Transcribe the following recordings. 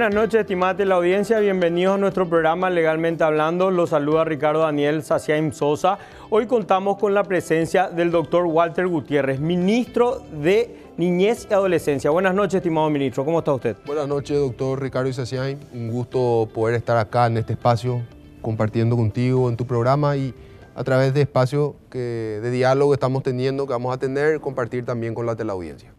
Buenas noches, estimada teleaudiencia. Bienvenidos a nuestro programa Legalmente Hablando. Los saluda Ricardo Daniel Saciaim Sosa. Hoy contamos con la presencia del doctor Walter Gutiérrez, ministro de Niñez y Adolescencia. Buenas noches, estimado ministro. ¿Cómo está usted? Buenas noches, doctor Ricardo Saciaim. Un gusto poder estar acá en este espacio compartiendo contigo en tu programa y a través de espacio de diálogo que estamos teniendo, que vamos a tener, compartir también con la teleaudiencia.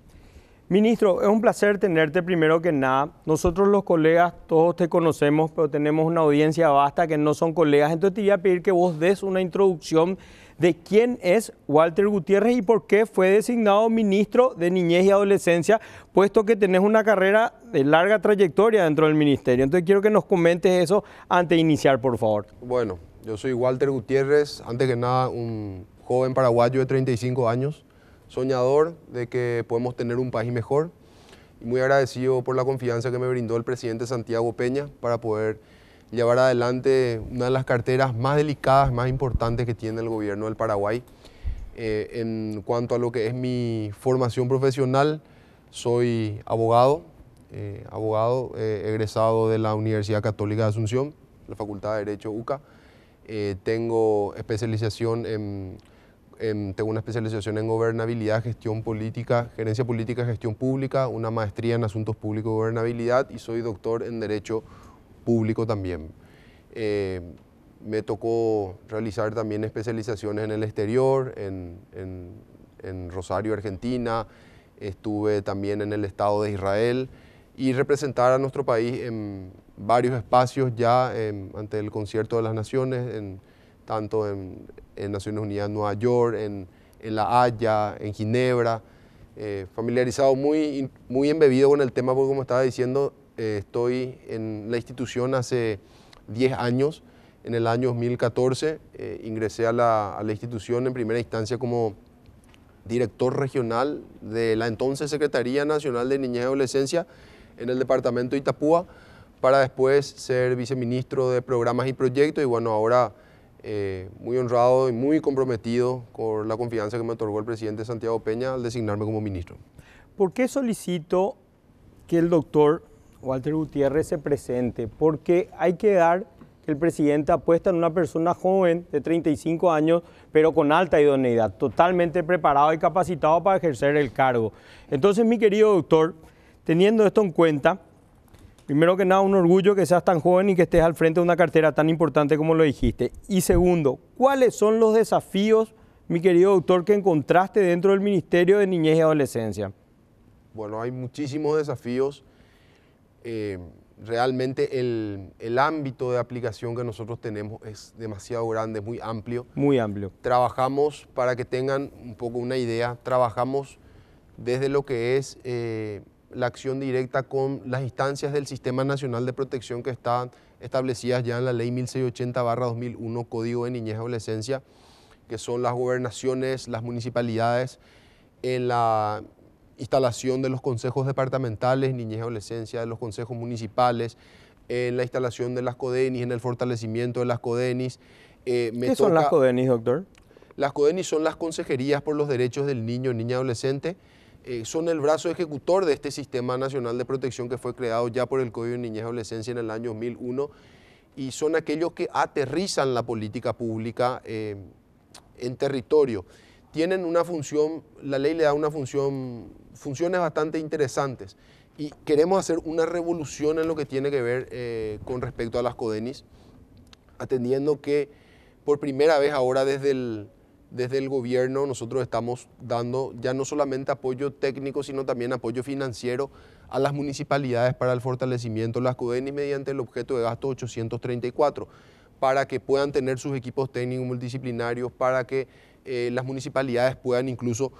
Ministro, es un placer tenerte primero que nada. Nosotros los colegas, todos te conocemos, pero tenemos una audiencia vasta que no son colegas. Entonces te voy a pedir que vos des una introducción de quién es Walter Gutiérrez y por qué fue designado ministro de Niñez y Adolescencia, puesto que tenés una carrera de larga trayectoria dentro del ministerio. Entonces quiero que nos comentes eso antes de iniciar, por favor. Bueno, yo soy Walter Gutiérrez, antes que nada un joven paraguayo de 35 años, soñador de que podemos tener un país mejor y muy agradecido por la confianza que me brindó el presidente Santiago Peña para poder llevar adelante una de las carteras más delicadas, más importantes que tiene el gobierno del Paraguay. En cuanto a lo que es mi formación profesional, soy abogado, egresado de la Universidad Católica de Asunción, la Facultad de Derecho UCA. Tengo una especialización en gobernabilidad, gestión política, gerencia política, gestión pública, una maestría en asuntos públicos y gobernabilidad y soy doctor en derecho público también. Me tocó realizar también especializaciones en el exterior, en Rosario, Argentina, estuve también en el Estado de Israel y representar a nuestro país en varios espacios ya ante el Concierto de las Naciones, tanto en Naciones Unidas, Nueva York, en La Haya, en Ginebra, familiarizado, muy embebido con el tema, porque como estaba diciendo, estoy en la institución hace 10 años. En el año 2014 ingresé a la institución en primera instancia como director regional de la entonces Secretaría Nacional de Niñez y Adolescencia en el departamento de Itapúa, para después ser viceministro de Programas y Proyectos y bueno, ahora muy honrado y muy comprometido con la confianza que me otorgó el presidente Santiago Peña al designarme como ministro. ¿Por qué solicito que el doctor Walter Gutiérrez se presente? Porque hay que dar que el presidente apuesta en una persona joven de 35 años, pero con alta idoneidad, totalmente preparado y capacitado para ejercer el cargo. Entonces, mi querido doctor, teniendo esto en cuenta, primero que nada, un orgullo que seas tan joven y que estés al frente de una cartera tan importante como lo dijiste. Y segundo, ¿cuáles son los desafíos, mi querido doctor, que encontraste dentro del Ministerio de Niñez y Adolescencia? Bueno, hay muchísimos desafíos. Realmente el ámbito de aplicación que nosotros tenemos es demasiado grande, muy amplio. Muy amplio. Trabajamos, para que tengan un poco una idea, trabajamos desde lo que es la acción directa con las instancias del Sistema Nacional de Protección que están establecidas ya en la Ley 1680/2001, Código de Niñez y Adolescencia, que son las gobernaciones, las municipalidades, en la instalación de los consejos departamentales, niñez y adolescencia, de los consejos municipales, en la instalación de las CODENIS, en el fortalecimiento de las CODENIS. ¿Qué son las CODENIS, doctor? Las CODENIS son las consejerías por los derechos del niño, niña y adolescente. Son el brazo ejecutor de este Sistema Nacional de Protección que fue creado ya por el Código de Niñez y Adolescencia en el año 2001 y son aquellos que aterrizan la política pública en territorio. Tienen una función, la ley le da funciones bastante interesantes y queremos hacer una revolución en lo que tiene que ver con respecto a las CODENIS, atendiendo que por primera vez ahora desde el gobierno nosotros estamos dando ya no solamente apoyo técnico, sino también apoyo financiero a las municipalidades para el fortalecimiento de las CODENIS mediante el objeto de gasto 834, para que puedan tener sus equipos técnicos multidisciplinarios, para que las municipalidades puedan incluso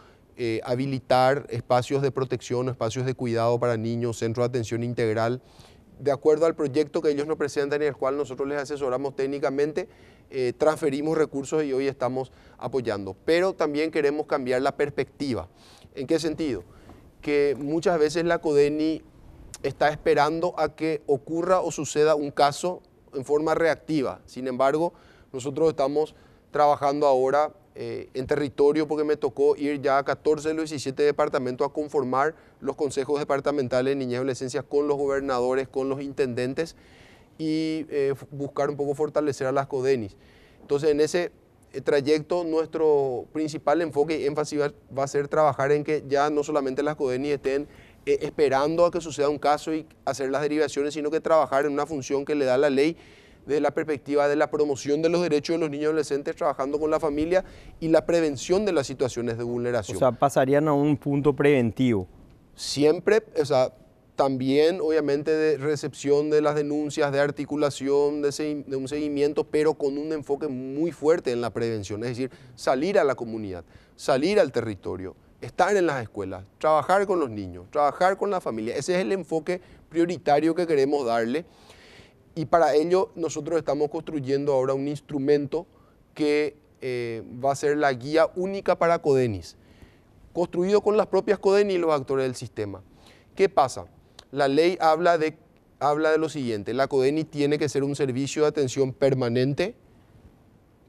habilitar espacios de protección, espacios de cuidado para niños, centros de atención integral, de acuerdo al proyecto que ellos nos presentan y el cual nosotros les asesoramos técnicamente, transferimos recursos y hoy estamos apoyando. Pero también queremos cambiar la perspectiva. ¿En qué sentido? Que muchas veces la CODENI está esperando a que ocurra o suceda un caso en forma reactiva. Sin embargo, nosotros estamos trabajando ahora en territorio, porque me tocó ir ya a 14 de los 17 departamentos a conformar los consejos departamentales de niñez y adolescencia con los gobernadores, con los intendentes y buscar un poco fortalecer a las CODENIs. Entonces, en ese trayecto, nuestro principal enfoque y énfasis va a ser trabajar en que ya no solamente las CODENIs estén esperando a que suceda un caso y hacer las derivaciones, sino que trabajar en una función que le da la ley desde la perspectiva de la promoción de los derechos de los niños y adolescentes, trabajando con la familia y la prevención de las situaciones de vulneración. O sea, pasarían a un punto preventivo. Siempre, o sea, también obviamente de recepción de las denuncias, de articulación, de un seguimiento, pero con un enfoque muy fuerte en la prevención, es decir, salir a la comunidad, salir al territorio, estar en las escuelas, trabajar con los niños, trabajar con la familia. Ese es el enfoque prioritario que queremos darle. Y para ello nosotros estamos construyendo ahora un instrumento que va a ser la guía única para CODENIs, construido con las propias CODENIs y los actores del sistema. ¿Qué pasa? La ley habla de lo siguiente: la CODENI tiene que ser un servicio de atención permanente.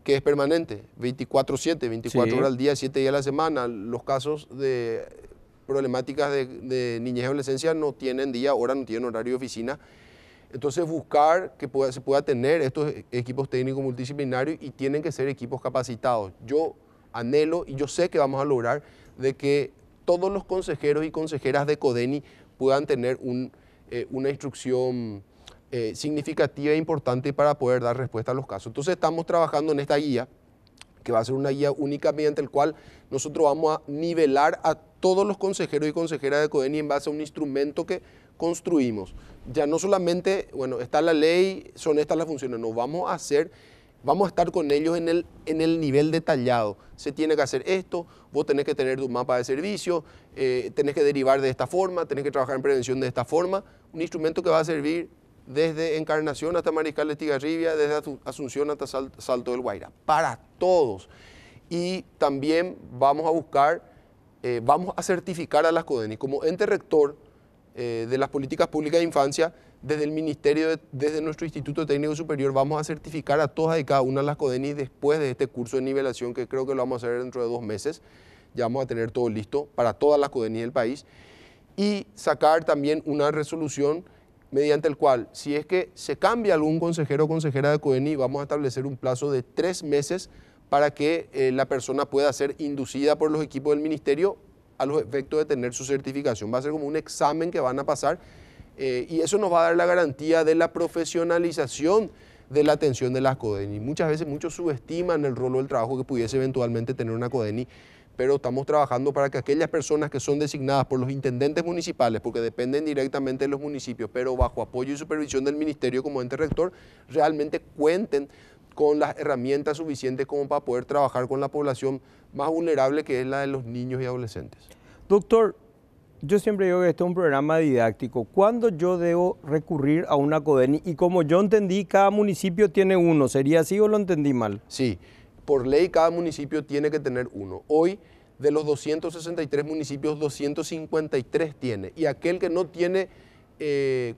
¿Qué es permanente? 24/7, 24 horas al día, 7 días a la semana. Los casos de problemáticas de niñez y adolescencia no tienen día, hora, no tienen horario de oficina. Entonces, buscar que se pueda tener estos equipos técnicos multidisciplinarios, y tienen que ser equipos capacitados. Yo anhelo y yo sé que vamos a lograr de que todos los consejeros y consejeras de CODENI puedan tener una instrucción significativa e importante para poder dar respuesta a los casos. Entonces, estamos trabajando en esta guía, que va a ser una guía única mediante el cual nosotros vamos a nivelar a todos los consejeros y consejeras de CODENI en base a un instrumento que construimos. Ya no solamente, bueno, está la ley, son estas las funciones, no, vamos a estar con ellos en el nivel detallado. Se tiene que hacer esto, vos tenés que tener tu mapa de servicio, tenés que derivar de esta forma, tenés que trabajar en prevención de esta forma. Un instrumento que va a servir desde Encarnación hasta Mariscal de Estigarribia, desde Asunción hasta Salto del Guairá, para todos. Y también vamos a buscar, vamos a certificar a las CODENI como ente rector de las políticas públicas de infancia. Desde el Ministerio, desde nuestro Instituto Técnico Superior, vamos a certificar a todas y cada una de las CODENI después de este curso de nivelación, que creo que lo vamos a hacer dentro de 2 meses. Ya vamos a tener todo listo para todas las CODENI del país. Y sacar también una resolución mediante el cual, si es que se cambia algún consejero o consejera de CODENI, vamos a establecer un plazo de 3 meses para que la persona pueda ser inducida por los equipos del ministerio a los efectos de tener su certificación. Va a ser como un examen que van a pasar, y eso nos va a dar la garantía de la profesionalización de la atención de las CODENI. Muchas veces muchos subestiman el rol o el trabajo que pudiese eventualmente tener una CODENI, pero estamos trabajando para que aquellas personas que son designadas por los intendentes municipales, porque dependen directamente de los municipios, pero bajo apoyo y supervisión del ministerio como ente rector, realmente cuenten con las herramientas suficientes como para poder trabajar con la población más vulnerable, que es la de los niños y adolescentes. Doctor, yo siempre digo que este es un programa didáctico. ¿Cuándo yo debo recurrir a una CODENI? Y como yo entendí, cada municipio tiene uno. ¿Sería así o lo entendí mal? Sí, por ley cada municipio tiene que tener uno. Hoy, de los 263 municipios, 253 tiene. Y aquel que no tiene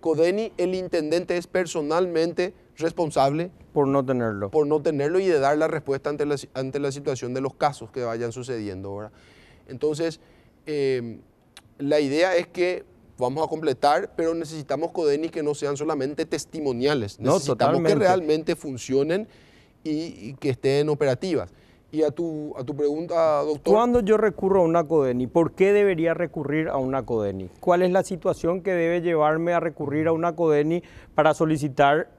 CODENI, el intendente es personalmente responsable por no tenerlo. Por no tenerlo, y de dar la respuesta ante la situación de los casos que vayan sucediendo, ¿verdad? Entonces, la idea es que vamos a completar, pero necesitamos CODENI que no sean solamente testimoniales. Necesitamos que realmente funcionen y que estén operativas. Y a tu pregunta, doctor. ¿Cuándo yo recurro a una CODENI? ¿Por qué debería recurrir a una CODENI? ¿Cuál es la situación que debe llevarme a recurrir a una CODENI para solicitar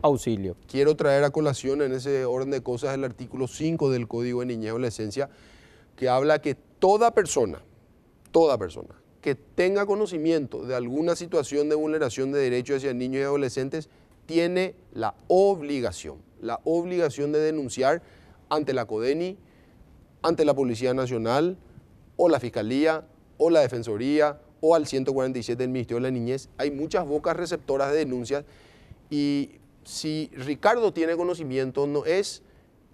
auxilio? Quiero traer a colación en ese orden de cosas el artículo 5 del Código de Niñez y Adolescencia, que habla que toda persona que tenga conocimiento de alguna situación de vulneración de derechos hacia niños y adolescentes tiene la obligación de denunciar ante la CODENI, ante la Policía Nacional, o la Fiscalía, o la Defensoría, o al 147 del Ministerio de la Niñez. Hay muchas bocas receptoras de denuncias, y si Ricardo tiene conocimiento, no es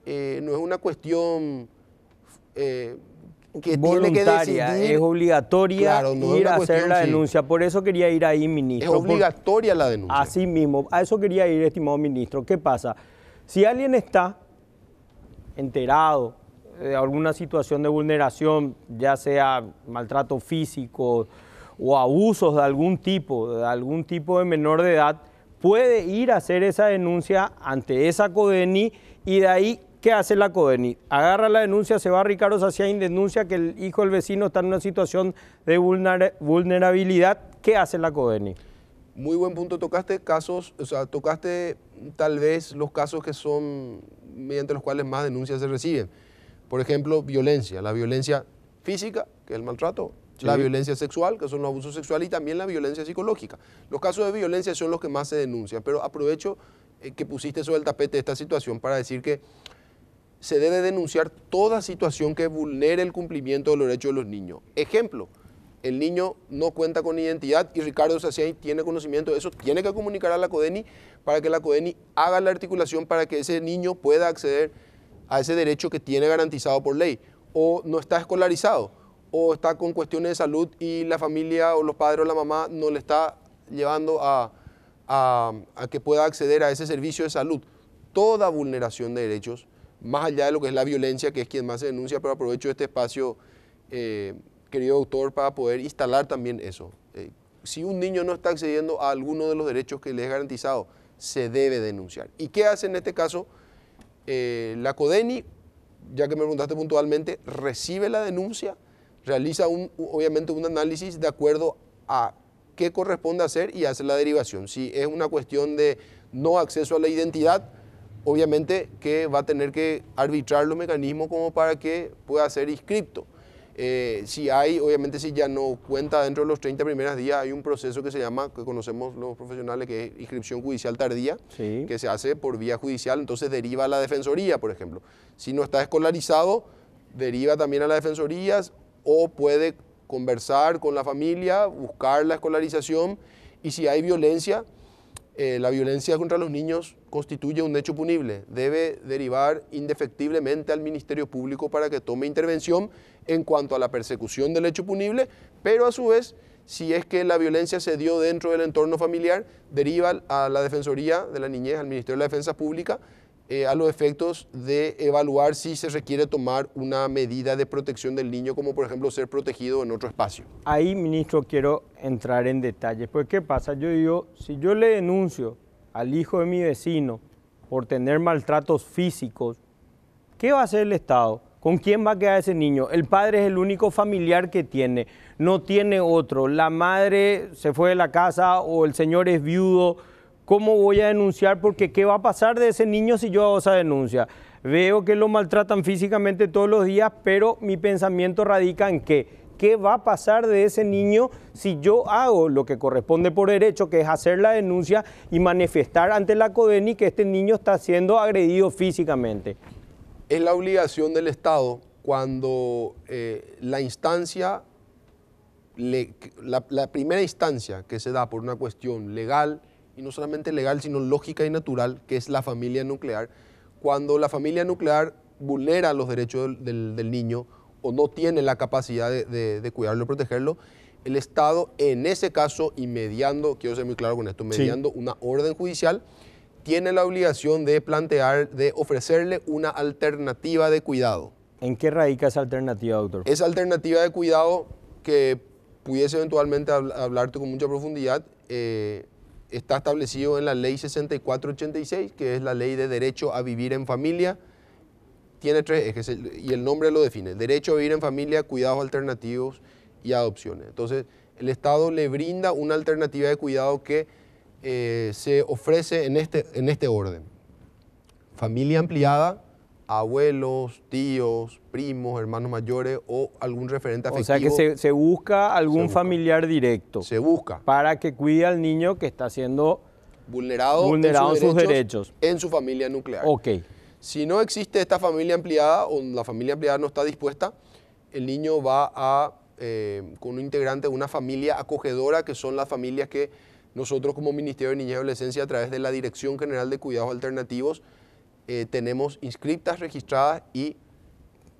una cuestión que voluntaria, tiene que decidir. Es obligatoria, claro, no ir a hacer cuestión, la sí. denuncia. Por eso quería ir ahí, ministro. Es obligatoria la denuncia. Así mismo, a eso quería ir, estimado ministro. ¿Qué pasa? Si alguien está enterado alguna situación de vulneración, ya sea maltrato físico o abusos de algún tipo de menor de edad, puede ir a hacer esa denuncia ante esa CODENI y de ahí, ¿qué hace la CODENI? Agarra la denuncia, se va a Ricardo Saciain, denuncia que el hijo del vecino está en una situación de vulnerabilidad. ¿Qué hace la CODENI? Muy buen punto, tocaste casos, o sea, tocaste tal vez los casos que son mediante los cuales más denuncias se reciben. Por ejemplo, violencia, la violencia física, que es el maltrato, sí, la violencia sexual, que son los abusos sexuales, y también la violencia psicológica. Los casos de violencia son los que más se denuncian, pero aprovecho que pusiste sobre el tapete esta situación para decir que se debe denunciar toda situación que vulnere el cumplimiento de los derechos de los niños. Ejemplo, el niño no cuenta con identidad y Ricardo Saciain tiene conocimiento de eso, tiene que comunicar a la CODENI para que la CODENI haga la articulación para que ese niño pueda acceder a ese derecho que tiene garantizado por ley. O no está escolarizado, o está con cuestiones de salud y la familia o los padres o la mamá no le está llevando a que pueda acceder a ese servicio de salud. Toda vulneración de derechos, más allá de lo que es la violencia, que es quien más se denuncia, pero aprovecho este espacio, querido doctor, para poder instalar también eso. Si un niño no está accediendo a alguno de los derechos que le es garantizado, se debe denunciar. ¿Y qué hace en este caso? La CODENI, ya que me preguntaste puntualmente, recibe la denuncia, realiza obviamente un análisis de acuerdo a qué corresponde hacer y hace la derivación. Si es una cuestión de no acceso a la identidad, obviamente que va a tener que arbitrar los mecanismos como para que pueda ser inscripto. Si hay, obviamente si ya no cuenta dentro de los 30 primeros días, hay un proceso que se llama, que conocemos los profesionales, que es inscripción judicial tardía, sí, que se hace por vía judicial, entonces deriva a la defensoría, por ejemplo. Si no está escolarizado, deriva también a las defensorías o puede conversar con la familia, buscar la escolarización, y si hay violencia, la violencia contra los niños constituye un hecho punible. Debe derivar indefectiblemente al Ministerio Público para que tome intervención en cuanto a la persecución del hecho punible, pero a su vez, si es que la violencia se dio dentro del entorno familiar, deriva a la Defensoría de la Niñez, al Ministerio de la Defensa Pública, a los efectos de evaluar si se requiere tomar una medida de protección del niño, como por ejemplo ser protegido en otro espacio. Ahí, ministro, quiero entrar en detalles, pues ¿qué pasa? Yo digo, si yo le denuncio al hijo de mi vecino por tener maltratos físicos, ¿qué va a hacer el Estado? ¿Con quién va a quedar ese niño? El padre es el único familiar que tiene, no tiene otro. La madre se fue de la casa o el señor es viudo. ¿Cómo voy a denunciar? Porque ¿qué va a pasar de ese niño si yo hago esa denuncia? Veo que lo maltratan físicamente todos los días, pero mi pensamiento radica en ¿qué va a pasar de ese niño si yo hago lo que corresponde por derecho, que es hacer la denuncia y manifestar ante la CODENI que este niño está siendo agredido físicamente? Es la obligación del Estado cuando la instancia, la primera instancia que se da por una cuestión legal, y no solamente legal, sino lógica y natural, que es la familia nuclear, cuando la familia nuclear vulnera los derechos del niño o no tiene la capacidad de cuidarlo y protegerlo, el Estado, en ese caso, y mediando, quiero ser muy claro con esto, mediando sí, una orden judicial, tiene la obligación de plantear, de ofrecerle una alternativa de cuidado. ¿En qué radica esa alternativa, doctor? Esa alternativa de cuidado, que pudiese eventualmente hablarte con mucha profundidad, está establecido en la ley 6486, que es la ley de derecho a vivir en familia. Tiene tres ejes y el nombre lo define: derecho a vivir en familia, cuidados alternativos y adopciones. Entonces, el Estado le brinda una alternativa de cuidado que se ofrece en este orden: familia ampliada, abuelos, tíos, primos, hermanos mayores o algún referente afectivo. O sea que se busca algún familiar directo. Se busca. Para que cuide al niño que está siendo vulnerado en sus derechos en su familia nuclear. Ok. Si no existe esta familia ampliada o la familia ampliada no está dispuesta, el niño va con un integrante de una familia acogedora, que son las familias que nosotros como Ministerio de Niñez y Adolescencia, a través de la Dirección General de Cuidados Alternativos, tenemos inscritas, registradas y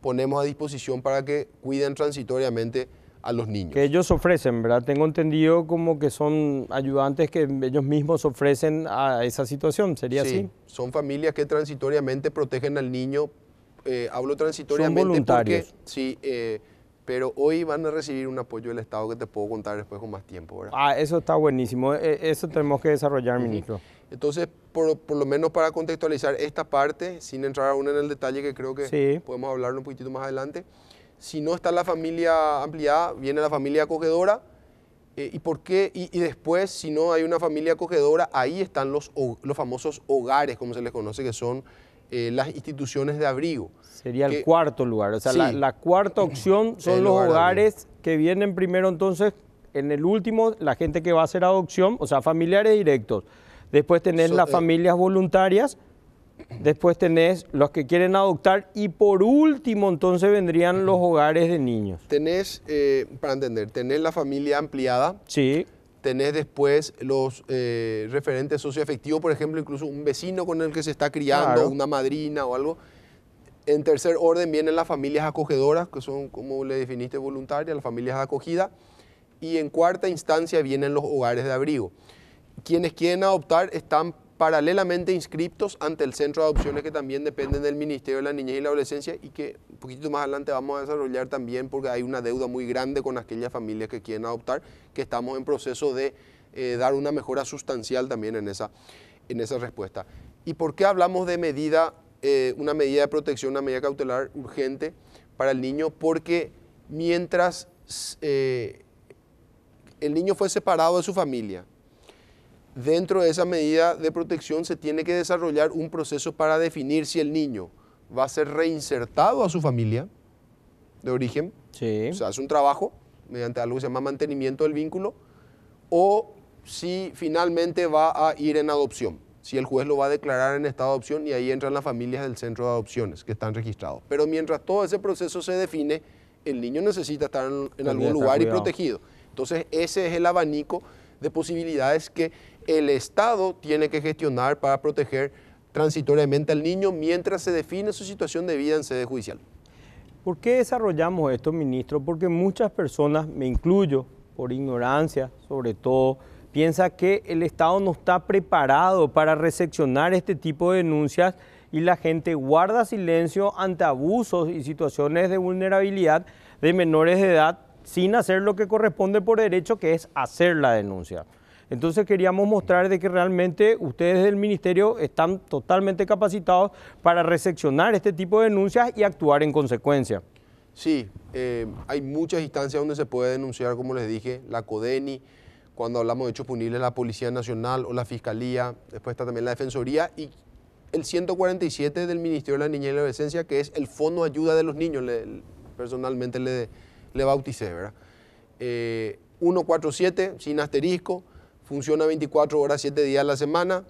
ponemos a disposición para que cuiden transitoriamente a los niños. Que ellos ofrecen, ¿verdad? Tengo entendido como que son ayudantes que ellos mismos ofrecen a esa situación, ¿sería así? Sí, son familias que transitoriamente protegen al niño hablo transitoriamente Son voluntarios. porque sí, pero hoy van a recibir un apoyo del Estado que te puedo contar después con más tiempo, ¿verdad? Ah, eso está buenísimo. Eso tenemos que desarrollar, ministro. Entonces, por lo menos para contextualizar esta parte, sin entrar aún en el detalle que creo que Sí. podemos hablarlo un poquitito más adelante, si no está la familia ampliada, viene la familia acogedora, ¿y por qué? Y después, si no hay una familia acogedora, ahí están los famosos hogares, como se les conoce, que son las instituciones de abrigo. Sería el cuarto lugar. O sea, Sí. la cuarta opción son El los hogar de hogares que vienen primero, entonces, en el último, la gente que va a hacer adopción, o sea, familiares directos. Después tenés las familias voluntarias, después tenés los que quieren adoptar y por último, entonces, vendrían los hogares de niños. Tenés, para entender, tenés la familia ampliada, Sí, tenés después los referentes socioafectivos, por ejemplo, incluso un vecino con el que se está criando, Claro. una madrina o algo. En tercer orden vienen las familias acogedoras, que son, como le definiste, voluntarias, las familias de acogida. Y en cuarta instancia vienen los hogares de abrigo. Quienes quieren adoptar están paralelamente inscriptos ante el centro de adopciones que también dependen del Ministerio de la Niñez y la Adolescencia y que un poquito más adelante vamos a desarrollar también porque hay una deuda muy grande con aquellas familias que quieren adoptar, que estamos en proceso de dar una mejora sustancial también en esa respuesta. ¿Y por qué hablamos de una medida de protección, una medida cautelar urgente para el niño? Porque mientras el niño fue separado de su familia, dentro de esa medida de protección se tiene que desarrollar un proceso para definir si el niño va a ser reinsertado a su familia de origen, sí. o sea, es un trabajo mediante algo que se llama mantenimiento del vínculo, o si finalmente va a ir en adopción, si el juez lo va a declarar en estado de adopción y ahí entran las familias del centro de adopciones que están registrados. Pero mientras todo ese proceso se define, el niño necesita estar en algún lugar y protegido. Entonces, ese es el abanico de posibilidades que el Estado tiene que gestionar para proteger transitoriamente al niño mientras se define su situación de vida en sede judicial. ¿Por qué desarrollamos esto, ministro? Porque muchas personas, me incluyo, por ignorancia sobre todo, piensa que el Estado no está preparado para recepcionar este tipo de denuncias y la gente guarda silencio ante abusos y situaciones de vulnerabilidad de menores de edad sin hacer lo que corresponde por derecho, que es hacer la denuncia. Entonces queríamos mostrar de que realmente ustedes del Ministerio están totalmente capacitados para recepcionar este tipo de denuncias y actuar en consecuencia. Sí, hay muchas instancias donde se puede denunciar, como les dije, la CODENI, cuando hablamos de hechos punibles, la Policía Nacional o la Fiscalía, después está también la Defensoría y el 147 del Ministerio de la Niñez y la Adolescencia, que es el Fondo de Ayuda de los Niños, personalmente le bauticé, ¿verdad? 147, sin asterisco, funciona 24 horas, 7 días a la semana.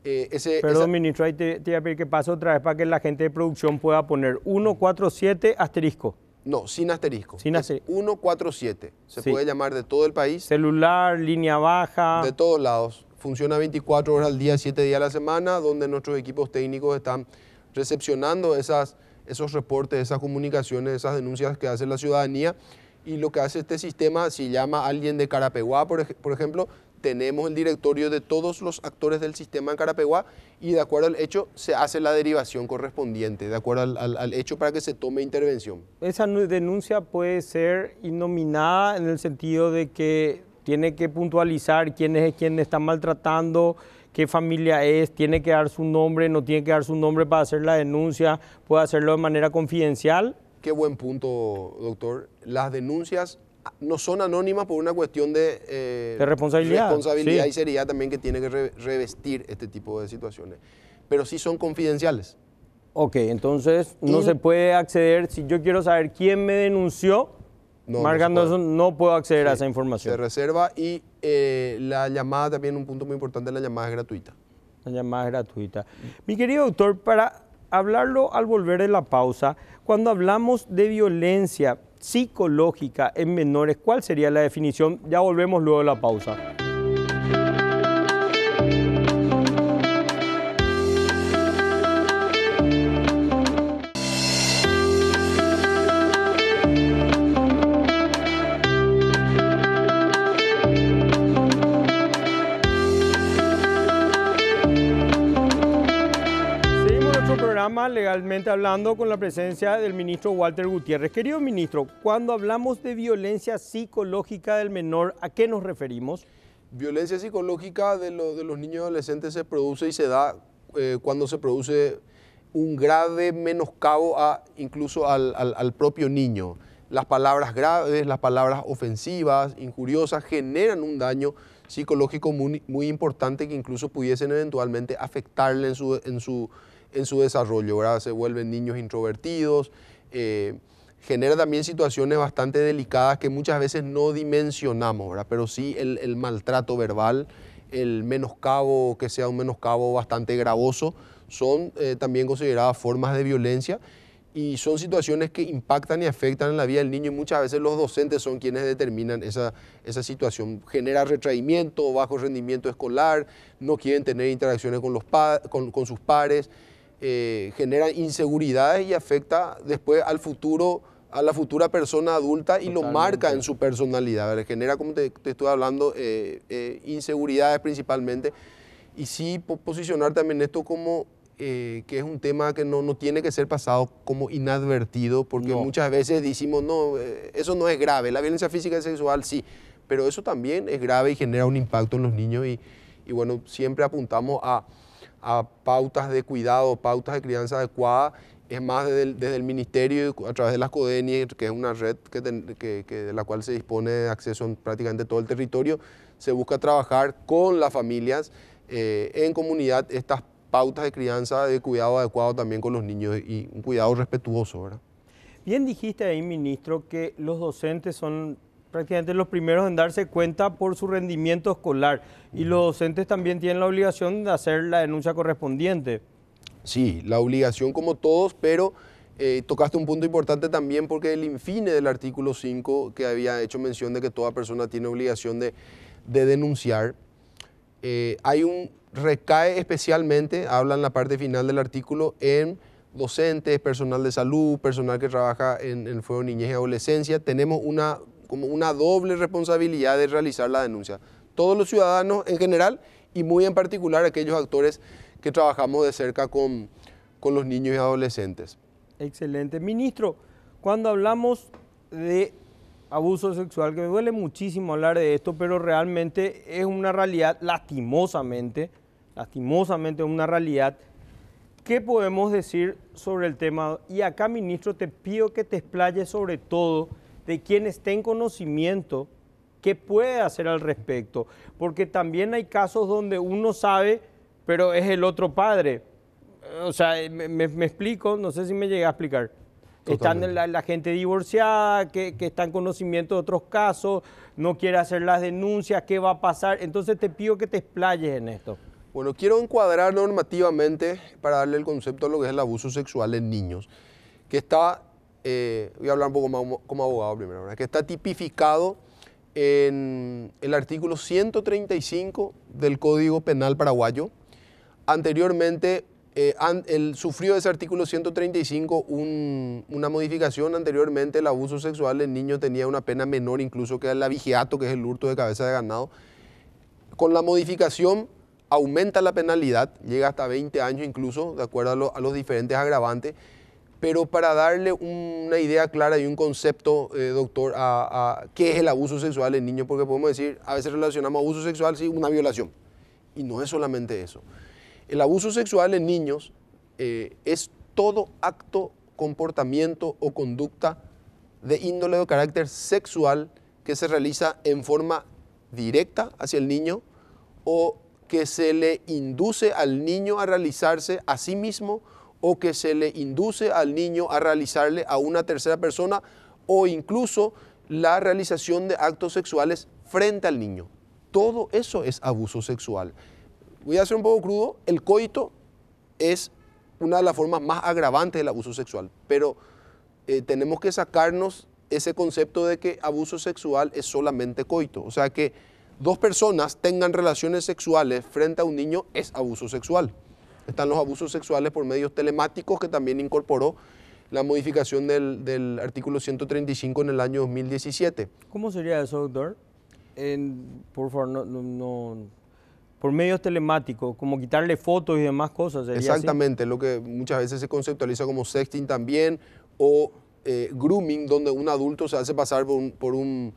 Perdón, ministro, ahí te voy a pedir que pase otra vez para que la gente de producción pueda poner 147 asterisco. No, sin asterisco. Sin asterisco. 147. Se Sí. puede llamar de todo el país. Celular, línea baja. De todos lados. Funciona 24 horas al día, 7 días a la semana, donde nuestros equipos técnicos están recepcionando esos reportes, esas comunicaciones, esas denuncias que hace la ciudadanía. Y lo que hace este sistema, si llama a alguien de Carapeguá, por ejemplo, tenemos el directorio de todos los actores del sistema en Carapeguá y de acuerdo al hecho se hace la derivación correspondiente, de acuerdo al hecho para que se tome intervención. Esa denuncia puede ser innominada en el sentido de que tiene que puntualizar quién es quien está maltratando, qué familia es, tiene que dar su nombre, no tiene que dar su nombre para hacer la denuncia, puede hacerlo de manera confidencial. Qué buen punto, doctor. Las denuncias no son anónimas por una cuestión de responsabilidad. Responsabilidad Sí. y seriedad también que tiene que revestir este tipo de situaciones. Pero sí son confidenciales. Ok, entonces no se puede acceder, si yo quiero saber quién me denunció, marcando eso, no puedo acceder a esa información. Se reserva y la llamada también, un punto muy importante, la llamada es gratuita. La llamada es gratuita. Mi querido doctor, para hablarlo al volver de la pausa, cuando hablamos de violencia psicológica en menores, ¿cuál sería la definición? Ya volvemos luego de la pausa. legalmente hablando, con la presencia del ministro Walter Gutiérrez. Querido ministro, cuando hablamos de violencia psicológica del menor, ¿a qué nos referimos? Violencia psicológica de los niños y adolescentes se produce y se da cuando se produce un grave menoscabo incluso al propio niño. Las palabras graves, las palabras ofensivas, injuriosas, generan un daño psicológico muy importante que incluso pudiesen eventualmente afectarle en su desarrollo, ¿verdad? Se vuelven niños introvertidos, genera también situaciones bastante delicadas que muchas veces no dimensionamos, ¿verdad? Pero sí el maltrato verbal, el menoscabo, que sea un menoscabo bastante gravoso, son también consideradas formas de violencia y son situaciones que impactan y afectan en la vida del niño y muchas veces los docentes son quienes determinan esa situación. Genera retraimiento, bajo rendimiento escolar, no quieren tener interacciones con sus pares, genera inseguridades y afecta después al futuro, a la futura persona adulta y lo marca en su personalidad, ¿verdad? Genera, como te estoy hablando, inseguridades principalmente. Y sí posicionar también esto como que es un tema que no tiene que ser pasado como inadvertido, porque muchas veces decimos, no, eso no es grave, la violencia física y sexual sí, pero eso también es grave y genera un impacto en los niños y bueno, siempre apuntamos a pautas de cuidado, pautas de crianza adecuada. Es más, desde el ministerio, a través de las CODENI, que es una red de la cual se dispone de acceso en prácticamente todo el territorio, se busca trabajar con las familias en comunidad estas pautas de crianza, de cuidado adecuado también con los niños y un cuidado respetuoso, ¿verdad? Bien dijiste ahí, ministro, que los docentes son prácticamente los primeros en darse cuenta por su rendimiento escolar y los docentes también tienen la obligación de hacer la denuncia correspondiente. Sí, la obligación como todos, pero tocaste un punto importante también porque el infine del artículo 5, que había hecho mención de que toda persona tiene obligación de denunciar, recae especialmente, habla en la parte final del artículo, en docentes, personal de salud, personal que trabaja en el fuego niñez y adolescencia. Tenemos como una doble responsabilidad de realizar la denuncia. Todos los ciudadanos en general y muy en particular aquellos actores que trabajamos de cerca con los niños y adolescentes. Excelente. Ministro, cuando hablamos de abuso sexual, que me duele muchísimo hablar de esto, pero realmente es una realidad, lastimosamente es una realidad. ¿Qué podemos decir sobre el tema? Y acá, ministro, te pido que te explayes sobre todo de quien esté en conocimiento qué puede hacer al respecto, porque también hay casos donde uno sabe, pero es el otro padre. O sea, me explico, no sé si me llegué a explicar. Totalmente. Están la gente divorciada, que está en conocimiento de otros casos, no quiere hacer las denuncias, ¿qué va a pasar? Entonces te pido que te explayes en esto. Bueno, quiero encuadrar normativamente para darle el concepto de lo que es el abuso sexual en niños, que está, voy a hablar un poco más como abogado primero, ¿verdad? Que está tipificado en el artículo 135 del Código Penal paraguayo. Anteriormente, sufrió ese artículo 135 una modificación. Anteriormente el abuso sexual en niños tenía una pena menor incluso que el abigeato, que es el hurto de cabeza de ganado. Con la modificación aumenta la penalidad, llega hasta 20 años incluso, de acuerdo a los diferentes agravantes. Pero para darle una idea clara y un concepto, doctor, a qué es el abuso sexual en niños, porque podemos decir, a veces relacionamos abuso sexual, sí, una violación. Y no es solamente eso. El abuso sexual en niños es todo acto, comportamiento o conducta de índole o carácter sexual que se realiza en forma directa hacia el niño o que se le induce al niño a realizarse a sí mismo o que se le induce al niño a realizarle a una tercera persona o incluso la realización de actos sexuales frente al niño. Todo eso es abuso sexual. Voy a ser un poco crudo, el coito es una de las formas más agravantes del abuso sexual, pero tenemos que sacarnos ese concepto de que abuso sexual es solamente coito. O sea que dos personas tengan relaciones sexuales frente a un niño es abuso sexual. Están los abusos sexuales por medios telemáticos que también incorporó la modificación del artículo 135 en el año 2017. ¿Cómo sería eso, doctor? Por favor, por medios telemáticos, como quitarle fotos y demás cosas. Exactamente, lo que muchas veces se conceptualiza como sexting también, o grooming, donde un adulto se hace pasar por un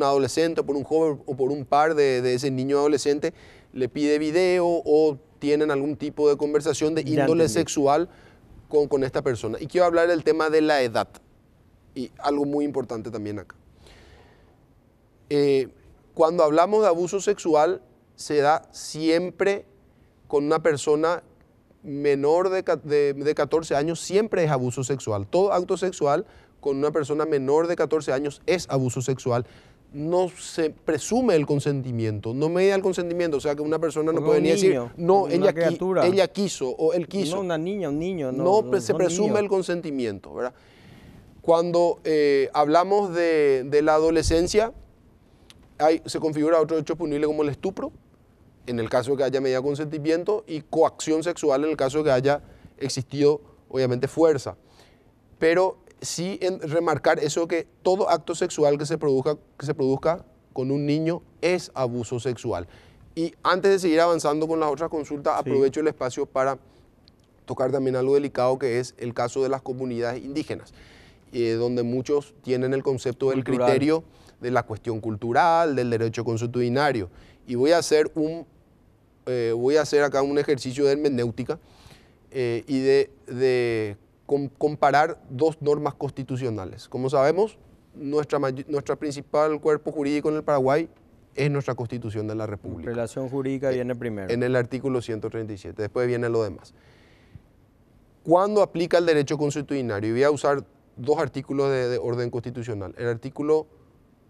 adolescente, por un joven o por un par de ese niño adolescente, le pide video o tienen algún tipo de conversación de índole sexual con esta persona. Y quiero hablar del tema de la edad, y algo muy importante también acá. Cuando hablamos de abuso sexual, se da siempre con una persona menor de 14 años, siempre es abuso sexual. Todo acto sexual con una persona menor de 14 años es abuso sexual. No se presume el consentimiento, no media el consentimiento, o sea que una persona no puede ni decir, no, ella quiso o él quiso. No, una niña, un niño. No se presume el consentimiento, ¿verdad? Cuando hablamos de la adolescencia, se configura otro hecho punible como el estupro, en el caso de que haya medida consentimiento, y coacción sexual en el caso de que haya existido, obviamente, fuerza. Pero sí remarcar eso, que todo acto sexual que se produzca con un niño es abuso sexual. Y antes de seguir avanzando con las otras consultas, aprovecho el espacio para tocar también algo delicado, que es el caso de las comunidades indígenas, donde muchos tienen el concepto del criterio de la cuestión cultural, del derecho consuetudinario. Y voy a hacer acá un ejercicio de hermenéutica y de comparar dos normas constitucionales. Como sabemos, nuestro principal cuerpo jurídico en el Paraguay es nuestra Constitución de la República. Relación jurídica viene primero. En el artículo 137, después viene lo demás. ¿Cuándo aplica el derecho consuetudinario? Y voy a usar dos artículos de orden constitucional. El artículo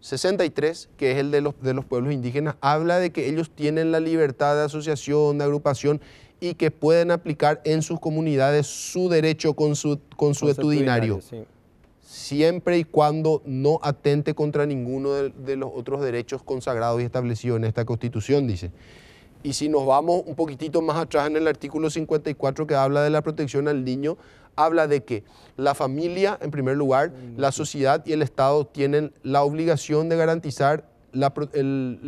63, que es el de los pueblos indígenas, habla de que ellos tienen la libertad de asociación, de agrupación, y que pueden aplicar en sus comunidades su derecho consuetudinario, siempre y cuando no atente contra ninguno de los otros derechos consagrados y establecidos en esta Constitución, dice. Y si nos vamos un poquitito más atrás en el artículo 54, que habla de la protección al niño, habla de que la familia, en primer lugar, la sociedad y el Estado tienen la obligación de garantizar el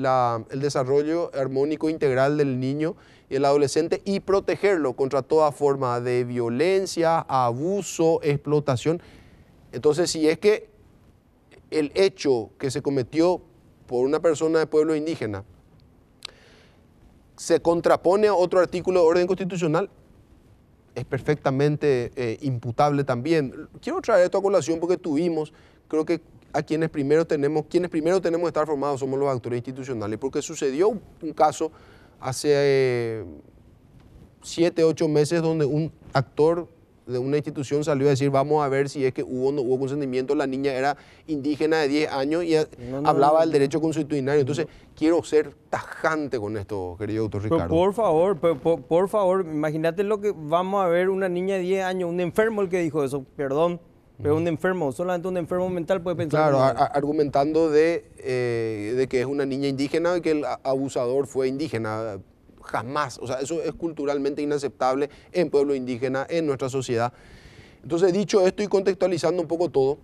desarrollo armónico integral del niño y el adolescente, y protegerlo contra toda forma de violencia, abuso, explotación. Entonces, si es que el hecho que se cometió por una persona de pueblo indígena se contrapone a otro artículo de orden constitucional, es perfectamente imputable también. Quiero traer esto a colación porque creo que a quienes primero tenemos que estar formados somos los actores institucionales, porque sucedió un caso hace 7, 8 meses donde un actor de una institución salió a decir, vamos a ver si es que hubo o no hubo consentimiento. La niña era indígena de 10 años y hablaba del derecho consuetudinario. Entonces, quiero ser tajante con esto, querido doctor Ricardo. Por favor, imagínate lo que vamos a ver, una niña de 10 años, un enfermo el que dijo eso, perdón, pero un enfermo, solamente un enfermo mental puede pensar. Claro, argumentando de que es una niña indígena y que el abusador fue indígena. Jamás, o sea, eso es culturalmente inaceptable en pueblo indígena, en nuestra sociedad. Entonces, dicho esto y contextualizando un poco todo,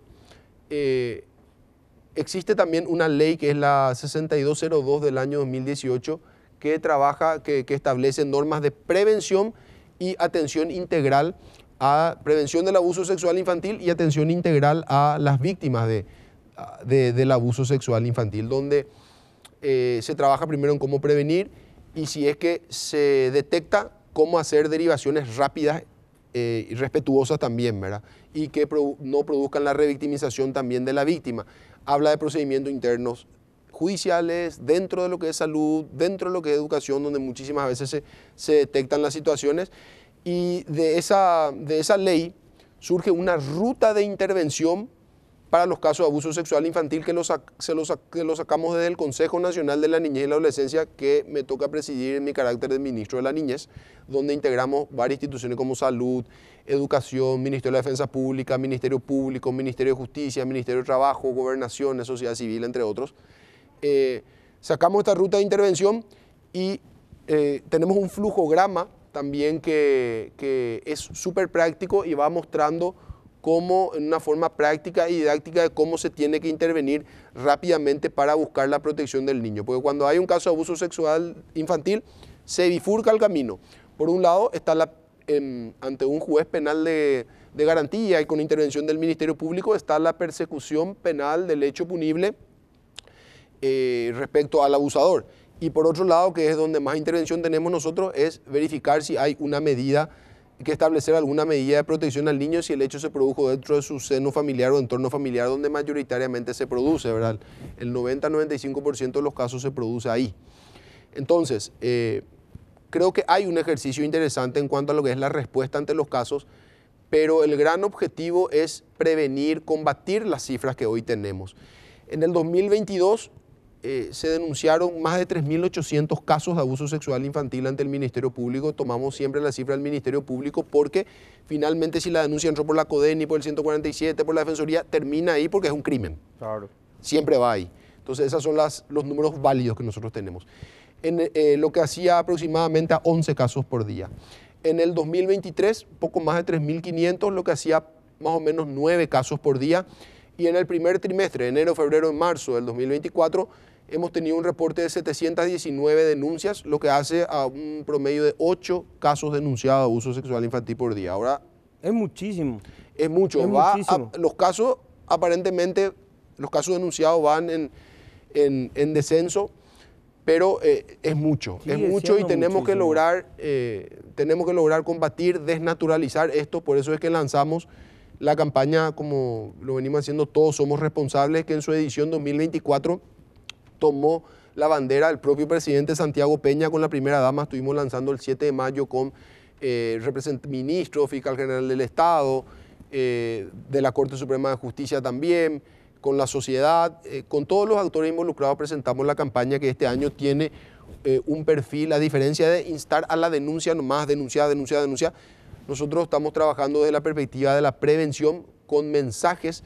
existe también una ley que es la 6202 del año 2018 que establece normas de prevención y atención integral a prevención del abuso sexual infantil y atención integral a las víctimas del abuso sexual infantil, donde se trabaja primero en cómo prevenir, y si es que se detecta, cómo hacer derivaciones rápidas y respetuosas también, ¿verdad? Y que no produzcan la revictimización también de la víctima. Habla de procedimientos internos judiciales, dentro de lo que es salud, dentro de lo que es educación, donde muchísimas veces se detectan las situaciones. Y de esa ley surge una ruta de intervención para los casos de abuso sexual infantil que lo sacamos desde el Consejo Nacional de la Niñez y la Adolescencia, que me toca presidir en mi carácter de ministro de la Niñez, donde integramos varias instituciones como salud, educación, Ministerio de la Defensa Pública, Ministerio Público, Ministerio de Justicia, Ministerio de Trabajo, Gobernación, Sociedad Civil, entre otros. Sacamos esta ruta de intervención y tenemos un flujograma también que es súper práctico y va mostrando cómo, en una forma práctica y didáctica de cómo se tiene que intervenir rápidamente para buscar la protección del niño. Porque cuando hay un caso de abuso sexual infantil, se bifurca el camino. Por un lado está ante un juez penal de garantía y con intervención del Ministerio Público está la persecución penal del hecho punible respecto al abusador. Y por otro lado, que es donde más intervención tenemos nosotros, es verificar si hay una medida, que establecer alguna medida de protección al niño si el hecho se produjo dentro de su seno familiar o entorno familiar donde mayoritariamente se produce, ¿verdad? El 90-95% de los casos se produce ahí. Entonces, creo que hay un ejercicio interesante en cuanto a lo que es la respuesta ante los casos, pero el gran objetivo es prevenir, combatir las cifras que hoy tenemos. En el 2022 se denunciaron más de 3.800 casos de abuso sexual infantil ante el Ministerio Público. Tomamos siempre la cifra del Ministerio Público porque finalmente si la denuncia entró por la CODENI, por el 147, por la Defensoría, termina ahí porque es un crimen. Claro. Siempre va ahí. Entonces esos son los números válidos que nosotros tenemos. Lo que hacía aproximadamente a 11 casos por día. En el 2023, poco más de 3.500, lo que hacía más o menos 9 casos por día. Y en el primer trimestre, enero, febrero y marzo del 2024, hemos tenido un reporte de 719 denuncias, lo que hace a un promedio de 8 casos denunciados de abuso sexual infantil por día. Ahora, es muchísimo. Es mucho. Los casos, aparentemente, los casos denunciados van en descenso, pero es mucho. Sí, es mucho y tenemos que lograr combatir, desnaturalizar esto. Por eso es que lanzamos la campaña, como lo venimos haciendo Todos Somos Responsables, que en su edición 2024 tomó la bandera el propio presidente Santiago Peña con la primera dama. Estuvimos lanzando el 7 de mayo con ministro, fiscal general del Estado, de la Corte Suprema de Justicia también, con la sociedad, con todos los actores involucrados presentamos la campaña que este año tiene un perfil, a diferencia de instar a la denuncia nomás, denunciar. Nosotros estamos trabajando desde la perspectiva de la prevención con mensajes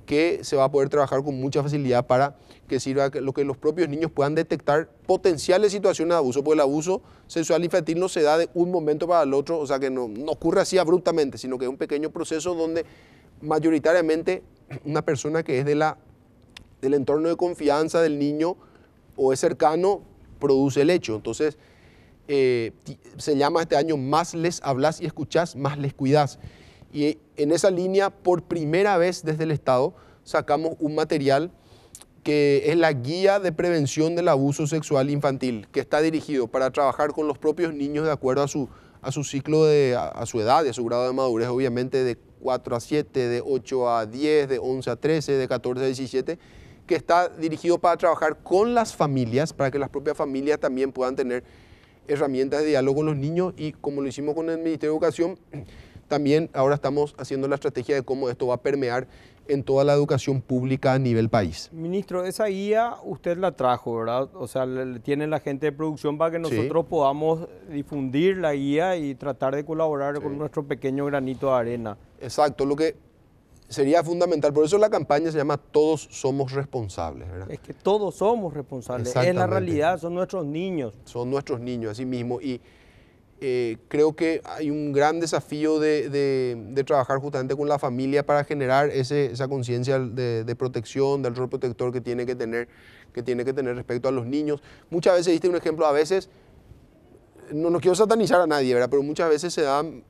que se va a poder trabajar con mucha facilidad para que sirva lo que los propios niños puedan detectar potenciales situaciones de abuso, porque el abuso sexual infantil no se da de un momento para el otro, o sea que no ocurre así abruptamente, sino que es un pequeño proceso donde mayoritariamente una persona que es del entorno de confianza del niño o es cercano produce el hecho. Entonces, se llama este año Más les hablas y escuchás, más les cuidás. Y en esa línea, por primera vez desde el Estado, sacamos un material que es la guía de prevención del abuso sexual infantil, que está dirigido para trabajar con los propios niños de acuerdo a su ciclo, a su edad y a su grado de madurez, obviamente de 4 a 7, de 8 a 10, de 11 a 13, de 14 a 17, que está dirigido para trabajar con las familias, para que las propias familias también puedan tener herramientas de diálogo con los niños y como lo hicimos con el Ministerio de Educación, también ahora estamos haciendo la estrategia de cómo esto va a permear en toda la educación pública a nivel país. Ministro, esa guía usted la trajo, ¿verdad? O sea, tiene la gente de producción para que nosotros podamos difundir la guía y tratar de colaborar con nuestro pequeño granito de arena. Exacto, lo que sería fundamental. Por eso la campaña se llama Todos Somos Responsables, ¿verdad? Es que todos somos responsables. Es la realidad, son nuestros niños. Son nuestros niños, así mismo. Y creo que hay un gran desafío de trabajar justamente con la familia para generar esa conciencia de protección, del rol protector que tiene que tener respecto a los niños. Muchas veces, diste un ejemplo, a veces, no quiero satanizar a nadie, ¿verdad? Pero muchas veces se dan...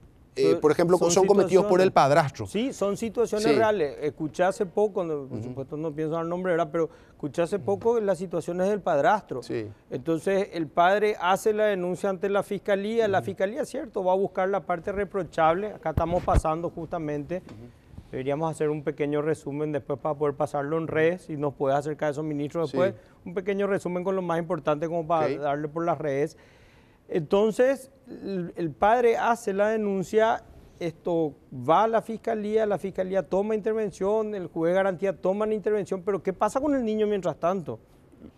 por ejemplo, son cometidos por el padrastro. Sí, son situaciones reales. Escuché hace poco, por supuesto no pienso dar nombre, ¿verdad? Pero escuché hace poco las situaciones del padrastro. Sí. Entonces, el padre hace la denuncia ante la fiscalía. La fiscalía, cierto, va a buscar la parte reprochable. Acá estamos pasando justamente. Deberíamos hacer un pequeño resumen después para poder pasarlo en redes. Si nos puede acercar a esos ministros después. Un pequeño resumen con lo más importante como para darle por las redes. Entonces, el padre hace la denuncia, esto va a la fiscalía toma intervención, el juez de garantía toma la intervención, pero ¿qué pasa con el niño mientras tanto?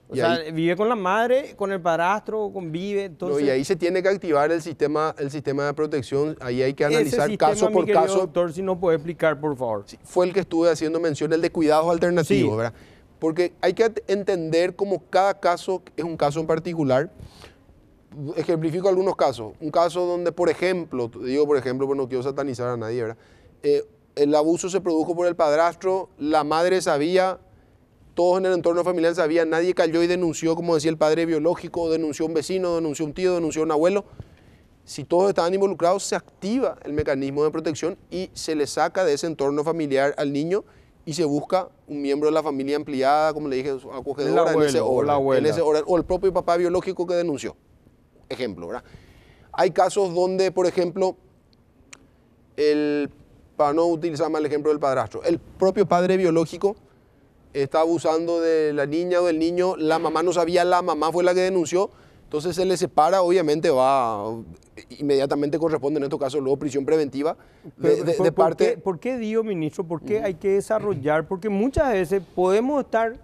O sea, vive con la madre, con el padrastro, convive. Entonces, y ahí se tiene que activar el sistema de protección, ahí hay que analizar caso por caso. Doctor, si nos puede explicar, por favor. Sí, fue el que estuve haciendo mención, el de cuidados alternativos, ¿verdad? Porque hay que entender cómo cada caso es un caso en particular. Ejemplifico algunos casos. Un caso donde, por ejemplo, digo por ejemplo, pero no quiero satanizar a nadie, ¿verdad? el abuso se produjo por el padrastro, la madre sabía, todos en el entorno familiar sabían, nadie cayó y denunció, como decía el padre biológico, denunció a un vecino, denunció a un tío, denunció a un abuelo. Si todos estaban involucrados, se activa el mecanismo de protección y se le saca de ese entorno familiar al niño y se busca un miembro de la familia ampliada, como le dije, acogedora, abuelo, en ese orden, en ese orden, o el propio papá biológico que denunció. Ejemplo, ¿verdad? Hay casos donde, por ejemplo, para no utilizar más el ejemplo del padrastro, el propio padre biológico está abusando de la niña o del niño, la mamá no sabía, la mamá fue la que denunció, entonces se le separa, obviamente inmediatamente corresponde en estos casos luego prisión preventiva de parte... ¿Por qué digo, ministro? ¿Por qué hay que desarrollar? Porque muchas veces podemos estar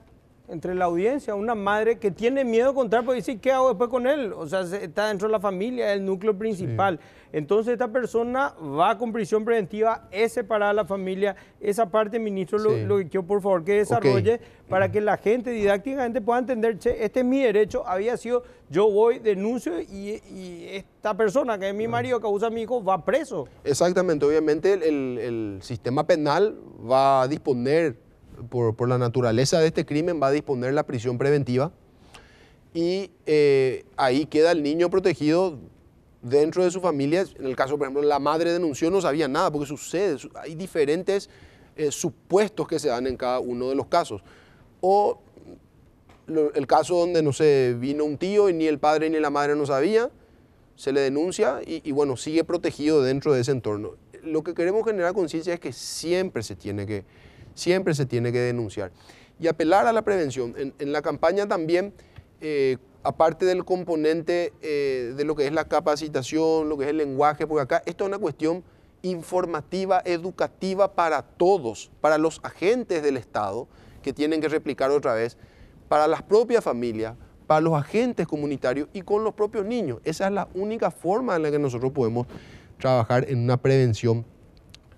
entre la audiencia, una madre que tiene miedo de contar porque dice, ¿qué hago después con él? O sea, está dentro de la familia, es el núcleo principal. Sí. Entonces esta persona va con prisión preventiva, es separada de la familia. Esa parte, ministro, sí, lo que quiero por favor que desarrolle para que la gente didácticamente pueda entender, che, este es mi derecho, había sido, yo voy, denuncio y esta persona que es mi marido que abusa a mi hijo va preso. Exactamente, obviamente el sistema penal va a disponer por la naturaleza de este crimen va a disponer la prisión preventiva y ahí queda el niño protegido dentro de su familia. En el caso, por ejemplo, la madre denunció, no sabía nada porque sucede, hay diferentes supuestos que se dan en cada uno de los casos. O el caso donde, no sé, vino un tío y ni el padre ni la madre no sabía, se le denuncia y bueno, sigue protegido dentro de ese entorno. Lo que queremos generar conciencia es que siempre se tiene que denunciar y apelar a la prevención. En la campaña también, aparte del componente de lo que es la capacitación, lo que es el lenguaje, porque acá esto es una cuestión informativa, educativa para todos, para los agentes del Estado que tienen que replicar otra vez, para las propias familias, para los agentes comunitarios y con los propios niños. Esa es la única forma en la que nosotros podemos trabajar en una prevención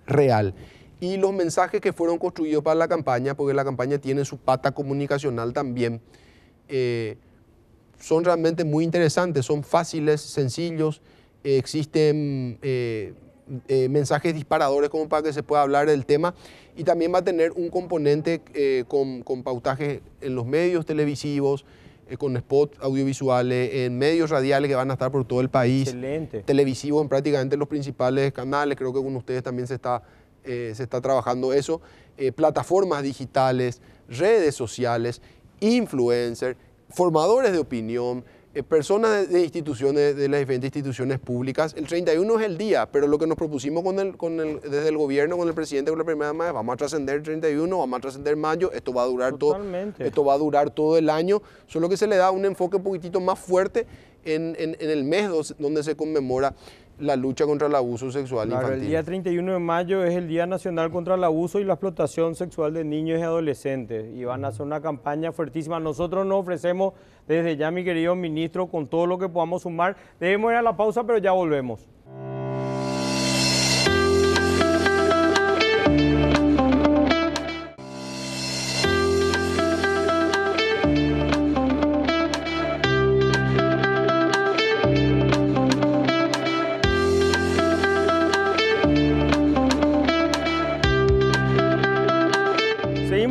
real. Y los mensajes que fueron construidos para la campaña, porque la campaña tiene su pata comunicacional también, son realmente muy interesantes, son fáciles, sencillos, existen mensajes disparadores como para que se pueda hablar del tema y también va a tener un componente con pautaje en los medios televisivos, con spots audiovisuales, en medios radiales que van a estar por todo el país. Excelente. Televisivos en prácticamente los principales canales, creo que con ustedes también se está trabajando eso, plataformas digitales, redes sociales, influencers, formadores de opinión, personas de instituciones, de las diferentes instituciones públicas. El 31 es el día, pero lo que nos propusimos desde el gobierno, con el presidente, con la primera dama, es vamos a trascender el 31, vamos a trascender mayo, esto va a durar todo el año, solo que se le da un enfoque un poquitito más fuerte en el mes donde se conmemora la lucha contra el abuso sexual infantil. El día 31 de mayo es el Día Nacional contra el Abuso y la Explotación Sexual de Niños y Adolescentes y van a hacer una campaña fuertísima. Nosotros nos ofrecemos desde ya, mi querido ministro, con todo lo que podamos sumar. Debemos ir a la pausa, pero ya volvemos.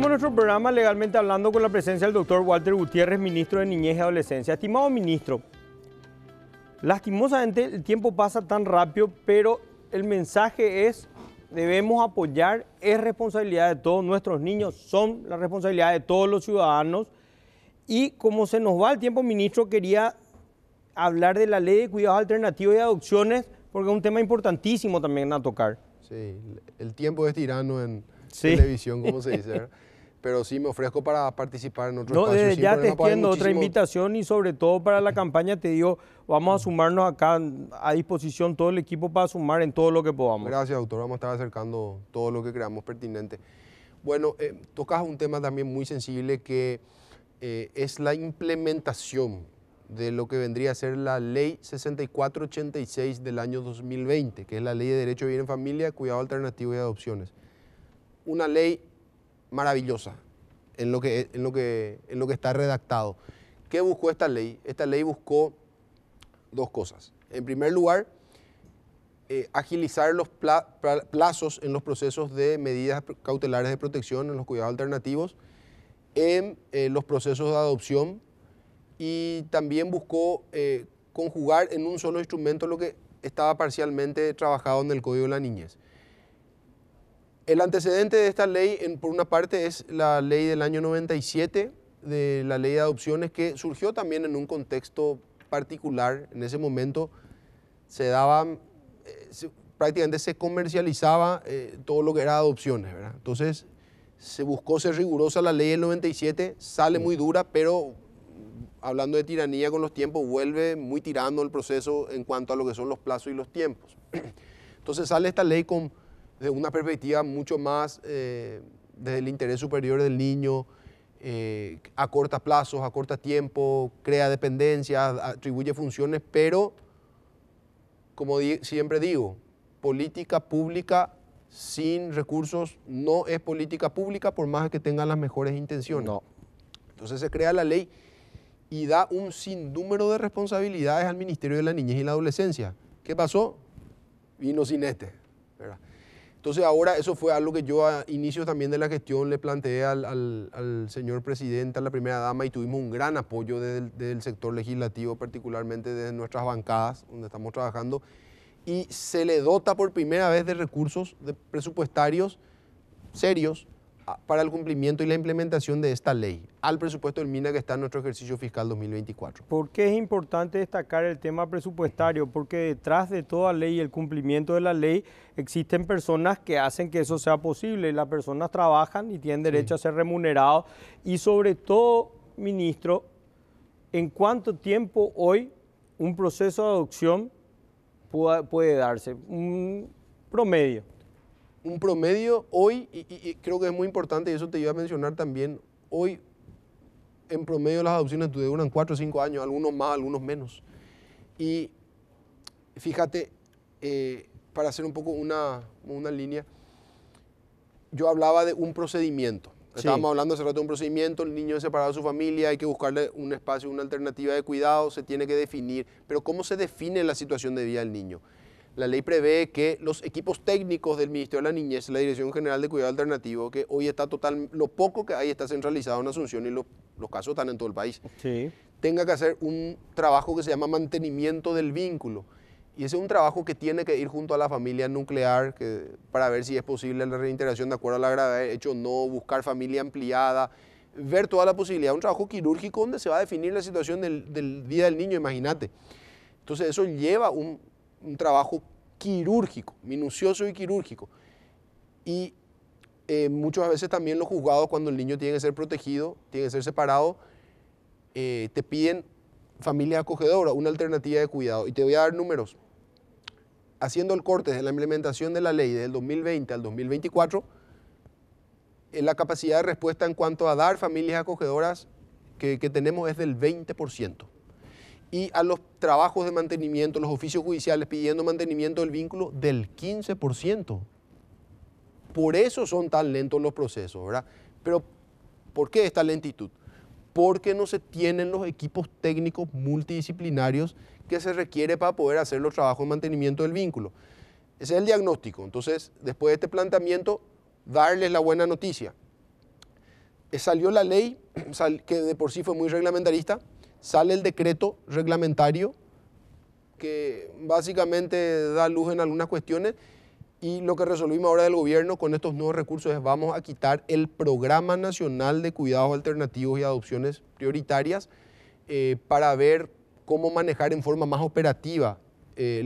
Nuestro programa Legalmente Hablando con la presencia del doctor Walter Gutiérrez, ministro de Niñez y Adolescencia. Estimado ministro, lastimosamente el tiempo pasa tan rápido, pero el mensaje es, debemos apoyar, es responsabilidad de todos nuestros niños, son la responsabilidad de todos los ciudadanos. Y como se nos va el tiempo, ministro, quería hablar de la ley de cuidados alternativos y adopciones, porque es un tema importantísimo también a tocar. Sí, el tiempo es tirano en televisión, como se dice, ¿verdad? Pero sí me ofrezco para participar en otro espacio. Desde ya te extiendo otra invitación y sobre todo para la campaña te digo, vamos a sumarnos acá a disposición todo el equipo para sumar en todo lo que podamos. Gracias, doctor. Vamos a estar acercando todo lo que creamos pertinente. Bueno, tocas un tema también muy sensible que es la implementación de lo que vendría a ser la Ley 6486 del año 2020, que es la Ley de Derecho a Vivir en Familia, Cuidado Alternativo y Adopciones. Una ley maravillosa en lo que está redactado. ¿Qué buscó esta ley? Esta ley buscó dos cosas. En primer lugar, agilizar los plazos en los procesos de medidas cautelares de protección en los cuidados alternativos, en los procesos de adopción, y también buscó conjugar en un solo instrumento lo que estaba parcialmente trabajado en el Código de la Niñez. El antecedente de esta ley, por una parte, es la ley del año 97, de la ley de adopciones, que surgió también en un contexto particular. En ese momento se daban, prácticamente se comercializaba todo lo que era adopciones, ¿verdad? Entonces se buscó ser rigurosa la ley del 97, sale muy dura, pero hablando de tiranía con los tiempos, vuelve muy tirano el proceso en cuanto a lo que son los plazos y los tiempos. Entonces sale esta ley desde una perspectiva mucho más desde el interés superior del niño, acorta plazos, acorta tiempo, crea dependencias, atribuye funciones, pero, como siempre digo, política pública sin recursos no es política pública, por más que tengan las mejores intenciones. No. Entonces se crea la ley y da un sinnúmero de responsabilidades al Ministerio de la Niñez y la Adolescencia. ¿Qué pasó? Vino sin ¿verdad? Entonces ahora eso fue algo que yo a inicio también de la gestión le planteé al señor presidente, a la primera dama, y tuvimos un gran apoyo del sector legislativo, particularmente desde nuestras bancadas, donde estamos trabajando, y se le dota por primera vez de recursos presupuestarios serios para el cumplimiento y la implementación de esta ley, al presupuesto del MINA que está en nuestro ejercicio fiscal 2024. ¿Por qué es importante destacar el tema presupuestario? Porque detrás de toda ley y el cumplimiento de la ley existen personas que hacen que eso sea posible. Las personas trabajan y tienen derecho a ser remunerados. Y sobre todo, ministro, ¿en cuánto tiempo hoy un proceso de adopción puede darse? Un promedio. Un promedio hoy, y creo que es muy importante, y eso te iba a mencionar también, hoy en promedio las adopciones duran 4 o 5 años, algunos más, algunos menos. Y fíjate, para hacer un poco una línea, yo hablaba de un procedimiento. Estábamos hablando hace rato de un procedimiento, el niño es separado de su familia, hay que buscarle un espacio, una alternativa de cuidado, se tiene que definir. Pero ¿cómo se define la situación de vida del niño? La ley prevé que los equipos técnicos del Ministerio de la Niñez, la Dirección General de Cuidado Alternativo, que hoy está lo poco que hay está centralizado en Asunción y los casos están en todo el país, tenga que hacer un trabajo que se llama mantenimiento del vínculo. Y ese es un trabajo que tiene que ir junto a la familia nuclear para ver si es posible la reintegración de acuerdo a la gravedad del hecho o no, buscar familia ampliada, ver toda la posibilidad. Un trabajo quirúrgico donde se va a definir la situación del vida del niño, imagínate. Entonces eso lleva un trabajo quirúrgico, minucioso y quirúrgico. Y muchas veces también los juzgados, cuando el niño tiene que ser protegido, tiene que ser separado, te piden familia acogedora, una alternativa de cuidado. Y te voy a dar números. Haciendo el corte de la implementación de la ley del 2020 al 2024, la capacidad de respuesta en cuanto a dar familias acogedoras que tenemos es del 20%. Y a los trabajos de mantenimiento, los oficios judiciales pidiendo mantenimiento del vínculo, del 15%. Por eso son tan lentos los procesos, ¿verdad? Pero, ¿por qué esta lentitud? Porque no se tienen los equipos técnicos multidisciplinarios que se requiere para poder hacer los trabajos de mantenimiento del vínculo. Ese es el diagnóstico. Entonces, después de este planteamiento, darles la buena noticia. Salió la ley, que de por sí fue muy reglamentarista. Sale el decreto reglamentario que básicamente da luz en algunas cuestiones, y lo que resolvimos ahora del gobierno con estos nuevos recursos es vamos a quitar el Programa Nacional de Cuidados Alternativos y Adopciones Prioritarias para ver cómo manejar en forma más operativa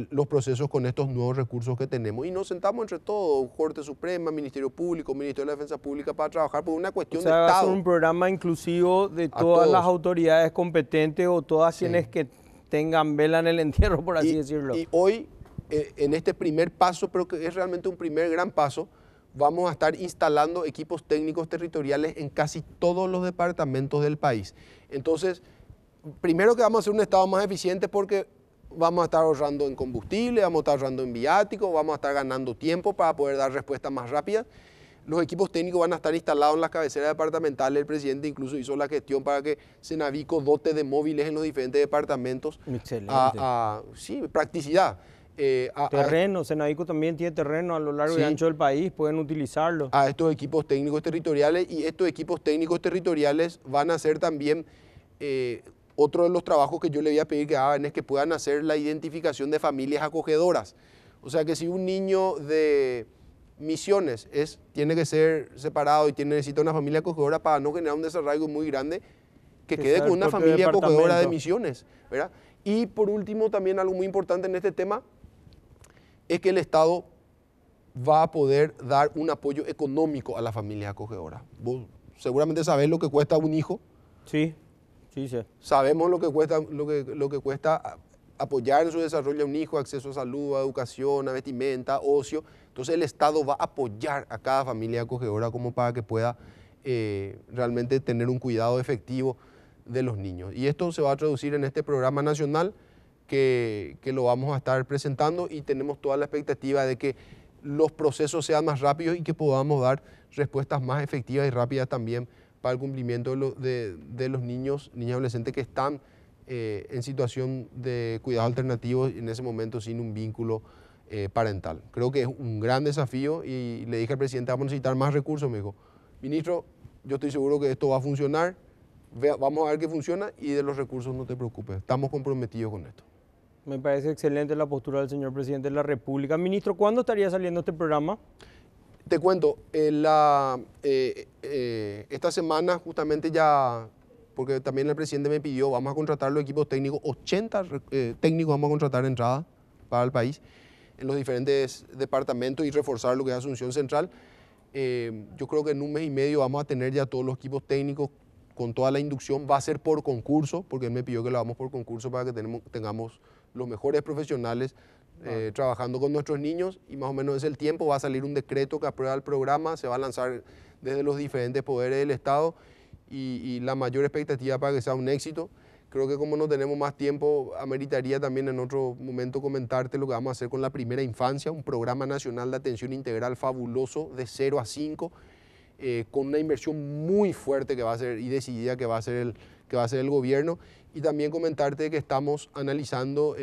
los procesos con estos nuevos recursos que tenemos. Y nos sentamos entre todos, Corte Suprema, Ministerio Público, Ministerio de la Defensa Pública, para trabajar por una cuestión de Estado. Va a ser un programa inclusivo de todas las autoridades competentes o todas quienes que tengan vela en el entierro, por así decirlo. Y hoy, en este primer paso, pero que es realmente un primer gran paso, vamos a estar instalando equipos técnicos territoriales en casi todos los departamentos del país. Entonces, primero que vamos a hacer un Estado más eficiente porque vamos a estar ahorrando en combustible, vamos a estar ahorrando en viáticos, vamos a estar ganando tiempo para poder dar respuestas más rápidas. Los equipos técnicos van a estar instalados en las cabeceras departamentales. El presidente incluso hizo la gestión para que Senavico dote de móviles en los diferentes departamentos. Excelente. Sí, practicidad. Terreno, Senavico también tiene terreno a lo largo y ancho del país, pueden utilizarlo. A estos equipos técnicos territoriales, y estos equipos técnicos territoriales van a ser también, otro de los trabajos que yo le voy a pedir que hagan es que puedan hacer la identificación de familias acogedoras. O sea que si un niño de Misiones tiene que ser separado y necesita una familia acogedora para no generar un desarraigo muy grande, que quede con una familia acogedora de Misiones, ¿verdad? Y por último, también algo muy importante en este tema es que el Estado va a poder dar un apoyo económico a la familia acogedora. Vos seguramente sabés lo que cuesta un hijo. Sí, sí, sí. Sabemos lo que cuesta apoyar en su desarrollo a un hijo, acceso a salud, a educación, a vestimenta, ocio. Entonces el Estado va a apoyar a cada familia acogedora como para que pueda realmente tener un cuidado efectivo de los niños. Y esto se va a traducir en este programa nacional que lo vamos a estar presentando, y tenemos toda la expectativa de que los procesos sean más rápidos y que podamos dar respuestas más efectivas y rápidas también para el cumplimiento de los niños y adolescentes que están en situación de cuidados alternativos en ese momento sin un vínculo parental. Creo que es un gran desafío, y le dije al presidente, vamos a necesitar más recursos. Me dijo, ministro, yo estoy seguro que esto va a funcionar, vamos a ver que funciona, y de los recursos no te preocupes, estamos comprometidos con esto. Me parece excelente la postura del señor presidente de la República. Ministro, ¿cuándo estaría saliendo este programa? Te cuento, esta semana justamente ya, porque también el presidente me pidió, vamos a contratar los equipos técnicos, 80 técnicos vamos a contratar de entrada para el país, en los diferentes departamentos, y reforzar lo que es Asunción Central. Yo creo que en un mes y medio vamos a tener ya todos los equipos técnicos con toda la inducción. Va a ser por concurso, porque él me pidió que lo hagamos por concurso para que tengamos los mejores profesionales trabajando con nuestros niños, y más o menos es el tiempo. Va a salir un decreto que aprueba el programa, se va a lanzar desde los diferentes poderes del Estado, y la mayor expectativa para que sea un éxito. Creo que como no tenemos más tiempo, ameritaría también en otro momento comentarte lo que vamos a hacer con la primera infancia, un programa nacional de atención integral fabuloso de 0 a 5, con una inversión muy fuerte que va a ser y decidida que va a ser el gobierno. Y también comentarte que estamos analizando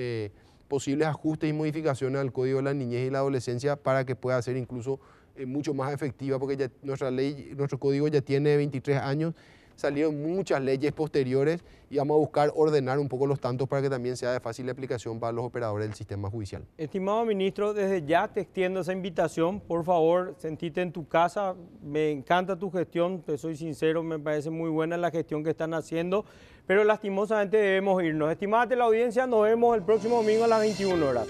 posibles ajustes y modificaciones al Código de la Niñez y la Adolescencia para que pueda ser incluso mucho más efectiva, porque ya nuestro código ya tiene 23 años, salieron muchas leyes posteriores, y vamos a buscar ordenar un poco los tantos para que también sea de fácil aplicación para los operadores del sistema judicial. Estimado ministro, desde ya te extiendo esa invitación. Por favor, sentite en tu casa. Me encanta tu gestión, te soy sincero, me parece muy buena la gestión que están haciendo, pero lastimosamente debemos irnos. Estimada la audiencia, nos vemos el próximo domingo a las 21 horas.